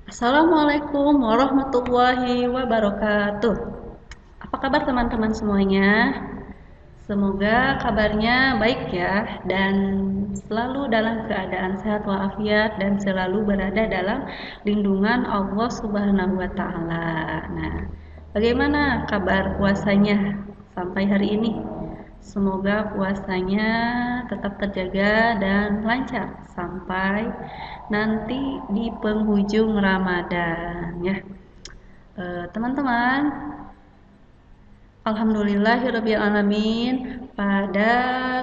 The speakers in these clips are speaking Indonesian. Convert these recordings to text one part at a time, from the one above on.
Assalamualaikum warahmatullahi wabarakatuh. Apa kabar teman-teman semuanya? Semoga kabarnya baik ya dan selalu dalam keadaan sehat walafiat dan selalu berada dalam lindungan Allah Subhanahu wa taala. Nah, bagaimana kabar puasanya sampai hari ini? Semoga puasanya tetap terjaga dan lancar sampai nanti di penghujung Ramadan ya. Teman-teman, alhamdulillahirrabbilalamin, pada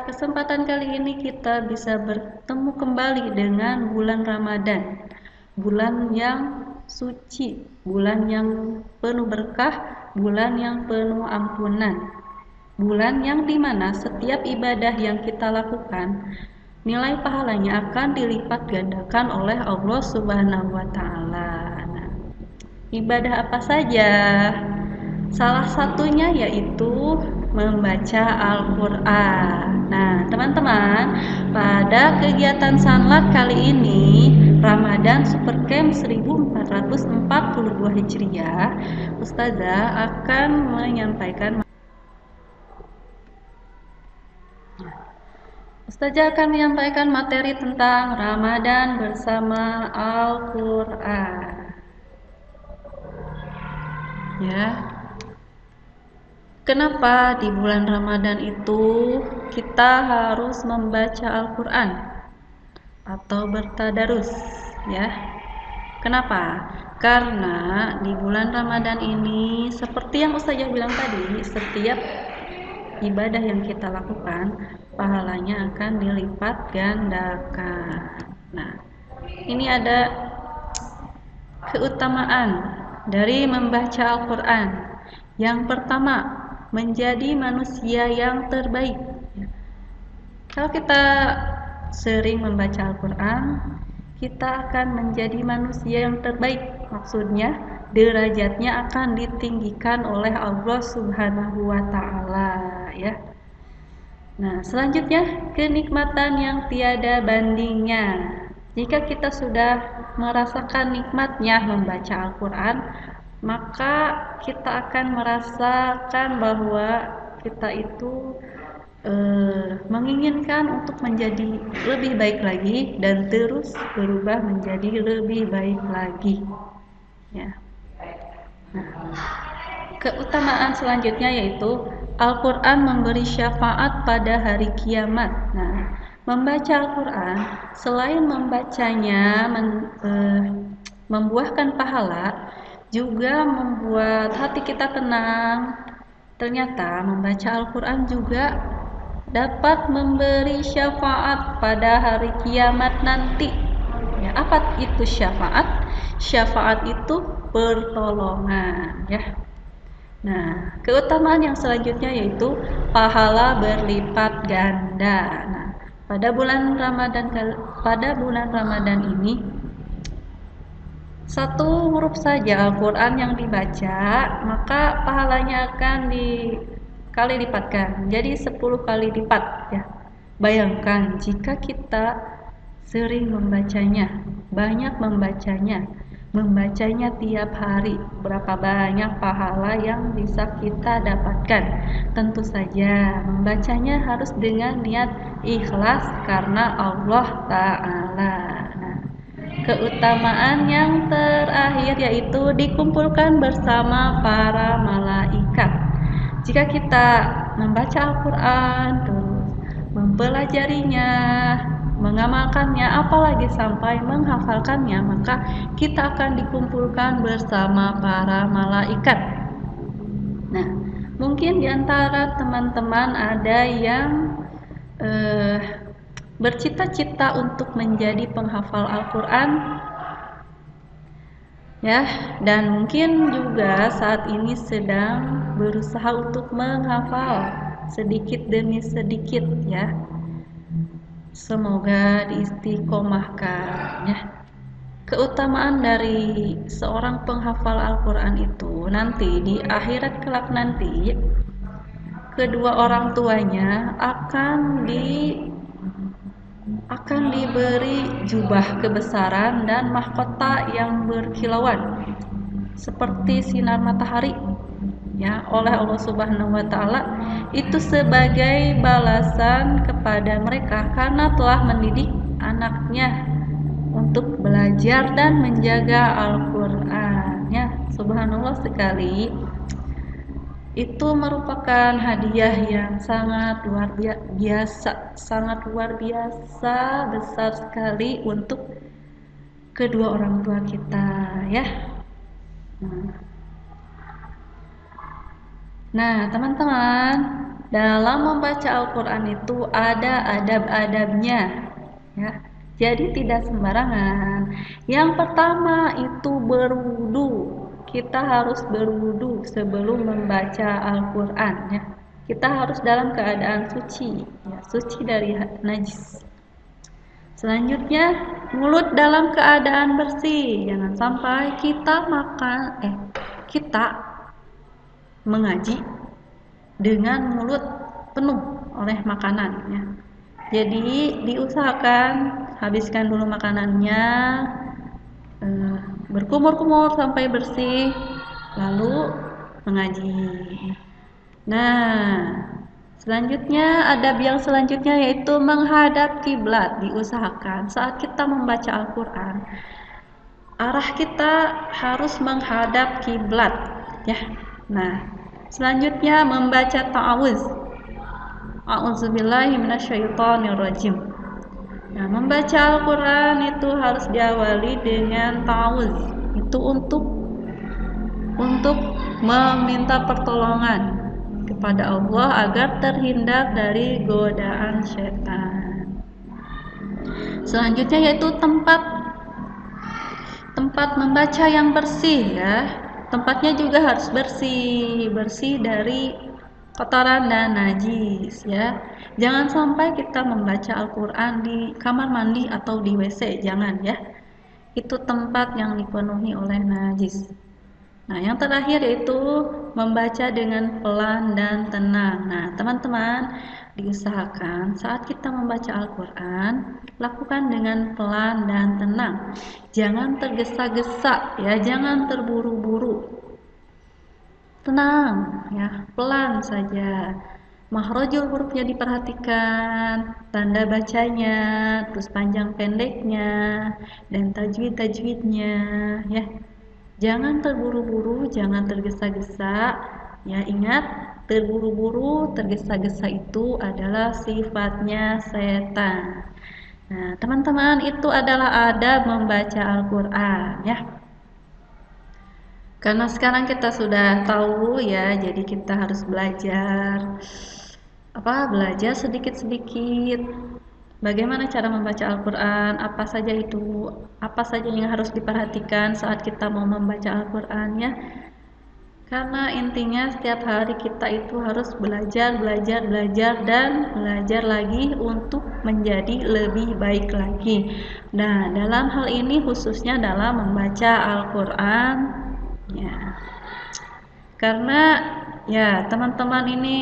kesempatan kali ini kita bisa bertemu kembali dengan bulan Ramadan, bulan yang suci, bulan yang penuh berkah, bulan yang penuh ampunan, bulan yang dimana setiap ibadah yang kita lakukan nilai pahalanya akan dilipat gandakan oleh Allah Subhanahu wa taala. Nah, ibadah apa saja? Salah satunya yaitu membaca Al-Quran. Nah, teman-teman, pada kegiatan Sanlat kali ini, Ramadan Supercamp 1442 Hijriah, Ustazah akan menyampaikan materi tentang Ramadan bersama Al-Quran. Ya, kenapa di bulan Ramadan itu kita harus membaca Al-Quran atau bertadarus ya? Kenapa? Karena di bulan Ramadan ini seperti yang Ustazah bilang tadi, setiap ibadah yang kita lakukan pahalanya akan dilipat gandakan. Nah, ini ada keutamaan dari membaca Al-Quran. Yang pertama, menjadi manusia yang terbaik. Kalau kita sering membaca Al-Quran, kita akan menjadi manusia yang terbaik. Maksudnya, derajatnya akan ditinggikan oleh Allah Subhanahu wa taala ya. Nah, selanjutnya kenikmatan yang tiada bandingnya. Jika kita sudah merasakan nikmatnya membaca Al-Quran, maka kita akan merasakan bahwa kita itu menginginkan untuk menjadi lebih baik lagi dan terus berubah menjadi lebih baik lagi ya. Nah, keutamaan selanjutnya yaitu Al-Quran memberi syafaat pada hari kiamat. Nah, membaca Al-Quran selain membacanya membuahkan pahala, juga membuat hati kita tenang. Ternyata membaca Al-Quran juga dapat memberi syafaat pada hari kiamat nanti. Ya, apa itu syafaat? Syafaat itu pertolongan ya. Nah, keutamaan yang selanjutnya yaitu pahala berlipat ganda. Nah, pada bulan Ramadan ini satu huruf saja Al-Quran yang dibaca, maka pahalanya akan dikali lipatkan, jadi 10 kali lipat ya. Bayangkan jika kita sering membacanya, banyak membacanya tiap hari, berapa banyak pahala yang bisa kita dapatkan. Tentu saja membacanya harus dengan niat ikhlas karena Allah Ta'ala. Nah, keutamaan yang terakhir yaitu dikumpulkan bersama para malaikat. Jika kita membaca Al-Quran, terus mempelajarinya, mengamalkannya, apalagi sampai menghafalkannya, maka kita akan dikumpulkan bersama para malaikat. Nah, mungkin diantara teman-teman ada yang bercita-cita untuk menjadi penghafal Al-Quran ya, dan mungkin juga saat ini sedang berusaha untuk menghafal sedikit demi sedikit ya. Semoga diistiqomahkan ya. Keutamaan dari seorang penghafal Al-Quran itu nanti di akhirat kelak nanti kedua orang tuanya akan akan diberi jubah kebesaran dan mahkota yang berkilauan seperti sinar matahari, ya, oleh Allah Subhanahu wa taala, itu sebagai balasan kepada mereka karena telah mendidik anaknya untuk belajar dan menjaga Al-Qur'an, ya. Subhanallah sekali. Itu merupakan hadiah yang sangat luar biasa besar sekali untuk kedua orang tua kita, ya. Nah, teman-teman, dalam membaca Al-Qur'an itu ada adab-adabnya, ya. Jadi tidak sembarangan. Yang pertama itu berwudu. Kita harus berwudu sebelum membaca Al-Qur'an, ya. Kita harus dalam keadaan suci, ya, suci dari najis. Selanjutnya, mulut dalam keadaan bersih. Jangan sampai kita mengaji dengan mulut penuh oleh makanan, ya. Jadi diusahakan habiskan dulu makanannya, berkumur-kumur sampai bersih, lalu mengaji. Nah, selanjutnya adab yang selanjutnya yaitu menghadap kiblat. Diusahakan saat kita membaca Al-Qur'an, arah kita harus menghadap kiblat, ya. Nah, selanjutnya membaca ta'awuz. A'udzubillahi minasyaitonirrajim. Nah, membaca Al-Qur'an itu harus diawali dengan ta'awuz. Itu untuk meminta pertolongan kepada Allah agar terhindar dari godaan setan. Selanjutnya yaitu tempat membaca yang bersih, ya. Tempatnya juga harus bersih dari kotoran dan najis, ya. Jangan sampai kita membaca Al-Qur'an di kamar mandi atau di WC, jangan, ya. Itu tempat yang dipenuhi oleh najis. Nah, yang terakhir yaitu membaca dengan pelan dan tenang. Nah, teman-teman, diusahakan saat kita membaca Al-Qur'an, lakukan dengan pelan dan tenang. Jangan tergesa-gesa, ya, jangan terburu-buru. Tenang, ya, pelan saja. Makhrajul hurufnya diperhatikan, tanda bacanya, terus panjang pendeknya, dan tajwid-tajwidnya, ya. Jangan terburu-buru, jangan tergesa-gesa. Ya, ingat, terburu-buru, tergesa-gesa itu adalah sifatnya setan. Nah, teman-teman, itu adalah adab membaca Al-Qur'an, ya. Karena sekarang kita sudah tahu, ya, jadi kita harus belajar sedikit-sedikit. Bagaimana cara membaca Al-Qur'an? Apa saja yang harus diperhatikan saat kita mau membaca Al-Qur'an, ya? Karena intinya setiap hari kita itu harus belajar dan belajar lagi untuk menjadi lebih baik lagi. Nah, dalam hal ini khususnya dalam membaca Al-Qur'an, ya. Karena, ya, teman-teman ini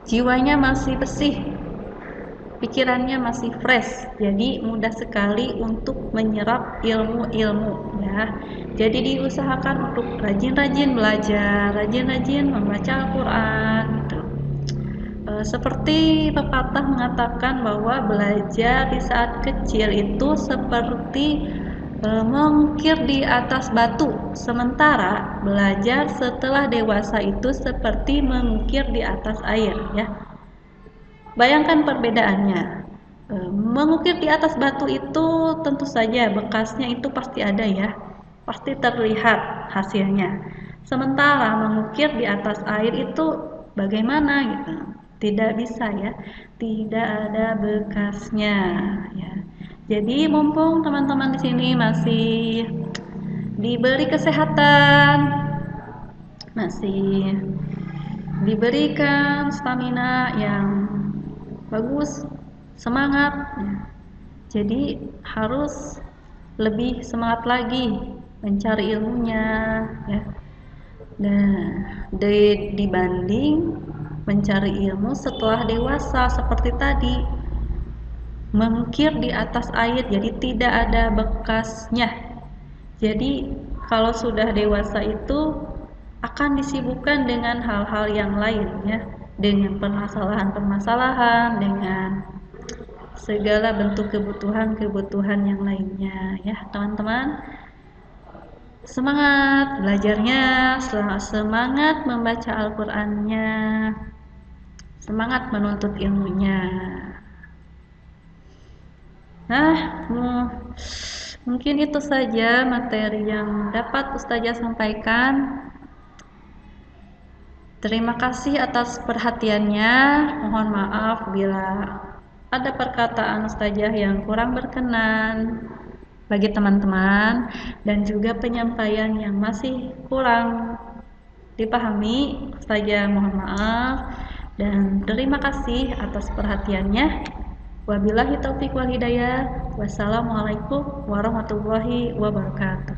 jiwanya masih bersih, pikirannya masih fresh, jadi mudah sekali untuk menyerap ilmu-ilmu, ya. Jadi diusahakan untuk rajin-rajin belajar, rajin-rajin membaca Al-Qur'an, gitu. Seperti pepatah mengatakan bahwa belajar di saat kecil itu seperti mengukir di atas batu, sementara belajar setelah dewasa itu seperti mengukir di atas air, ya. Bayangkan perbedaannya. Mengukir di atas batu itu tentu saja bekasnya itu pasti ada, ya, pasti terlihat hasilnya. Sementara mengukir di atas air itu bagaimana, gitu? Tidak bisa, ya, tidak ada bekasnya, ya. Jadi mumpung teman-teman di sini masih diberi kesehatan, masih diberikan stamina yang bagus, semangat, ya. Jadi harus lebih semangat lagi mencari ilmunya, ya. Nah, dibanding mencari ilmu setelah dewasa seperti tadi, mengukir di atas air jadi tidak ada bekasnya. Jadi kalau sudah dewasa itu akan disibukkan dengan hal-hal yang lain ya, dengan permasalahan-permasalahan, dengan segala bentuk kebutuhan-kebutuhan yang lainnya ya teman-teman. Semangat belajarnya, semangat membaca Al-Qur'annya, semangat menuntut ilmunya. Nah, mungkin itu saja materi yang dapat Ustazah sampaikan. Terima kasih atas perhatiannya. Mohon maaf bila ada perkataan Ustazah yang kurang berkenan bagi teman-teman dan juga penyampaian yang masih kurang dipahami. Ustazah mohon maaf dan terima kasih atas perhatiannya. Wabillahi taufiq wal hidayah. Wassalamualaikum warahmatullahi wabarakatuh.